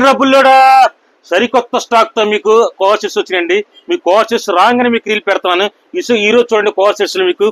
బుల్లోడా సరికొత్త స్టాక్ తో మీకు కోర్సెస్ వచ్చినాయండి. మీ కోర్సెస్ రాగానే మీకు రీల్ పెడతాను. ఈ రోజు చూడండి కోర్సెస్ మీకు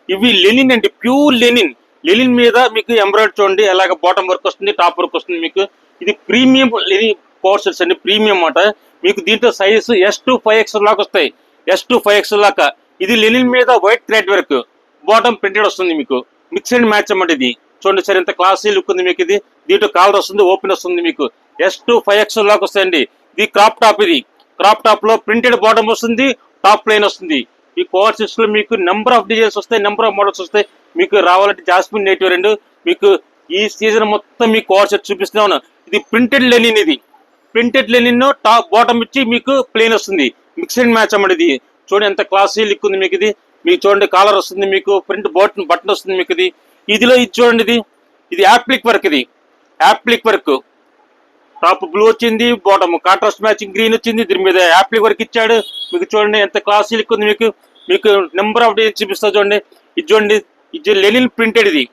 ఇవి లెనిన్ అండి, ప్యూర్ లెనిన్. లెనిన్ మీద మీకు ఎంబ్రాయిడరీ చూడండి ఎలాగ బాటమ్ వర్క్ వస్తుంది, టాప్ వర్క్ వస్తుంది. మీకు ఇది ప్రీమియం లెనిన్ కోర్సెస్ అండి, ప్రీమియం అన్నమాట. మీకు దీంట్లో సైజు S2 5X లాగా వస్తాయి, S2 5X లాగా. ఇది లెనిన్ మీద white thread work, bottom printed వస్తుంది. మీకు మిక్స్ అండ్ మ్యాచ్ అన్నమాట. ఇది చూడండి సార్ ఎంత క్లాసీ లుక్ ఉంది మీకు. ఇది దీంట్లో కాలర్ వస్తుంది, ఓపెన్ వస్తుంది. మీకు S2 5X లాగా వస్తాయండి. ఇది క్రాప్ టాప్, ఇది క్రాప్ టాప్ లో ప్రింటెడ్ బాటమ్ వస్తుంది, టాప్ ప్లెయిన్ వస్తుంది. ఈ కోర్సెస్ లో మీకు నెంబర్ ఆఫ్ డిజైన్స్ వస్తాయి, నెంబర్ ఆఫ్ మోడల్స్ వస్తాయి. మీకు రావాలంటే జాస్మిన్ నేటివ్ రెండు మీకు ఈ సీజన్ మొత్తం మీ కోర్సెస్ చూపిస్తున్నాను. ఇది ప్రింటెడ్ లెనిన్, ఇది ప్రింటెడ్ లెనిన్ టాప్ బాటమ్ ఇచ్చి మీకు ప్లెయిన్ వస్తుంది. మిక్స్ అండ్ మ్యాచ్ అన్నమాట. ఇది చూడండి ఎంత క్లాసీ లుక్ ఉంది మీకు. ఇది మీకు చూడండి కాలర్ వస్తుంది, మీకు ప్రింట్ బటన్ వస్తుంది మీకు. ఇది చూడండి, ఇది యాప్లిక్ వర్క్, ఇది యాప్లిక్ వర్క్. టాప్ బ్లూ వచ్చింది, బాటమ్ కాంట్రాస్ట్ మ్యాచింగ్ గ్రీన్ వచ్చింది. దీని మీద యాప్లిక్ వర్క్ ఇచ్చాడు. మీకు చూడండి ఎంత క్లాసీ లుక్ ఉంది మీకు. మీకు నెంబర్ ఆఫ్ డిజైన్స్ చూపిస్తా చూడండి. ఇది చూడండి, ఇది లెనిన్ ప్రింటెడ్. ఇది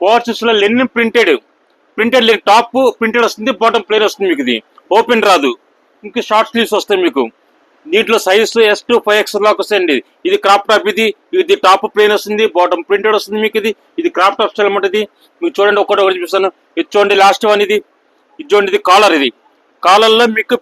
కోర్సెస్ లో linen printed linen top printed వస్తుంది, బాటమ్ ప్లేన్ వస్తుంది మీకు. ఇది ఓపెన్ రాదు, ఇంకా షార్ట్ స్లీవ్స్ వస్తాయి మీకు. దీంట్లో సైజ్ S2 5X లాగా వస్తాయండి. ఇది క్రాప్ టాప్, ఇది టాప్ ప్లేన్ వస్తుంది, బాటమ్ ప్రింటెడ్ వస్తుంది మీకు. ఇది క్రాప్ టాప్ స్టైల్ అన్నమాట. ఇది మీకు చూడండి ఒకటి చూపిస్తాను. ఇది చూడండి లాస్ట్ వన్. ఇది చూడండి, ఇది కాలర్. ఇది కాలర్ లో మీకు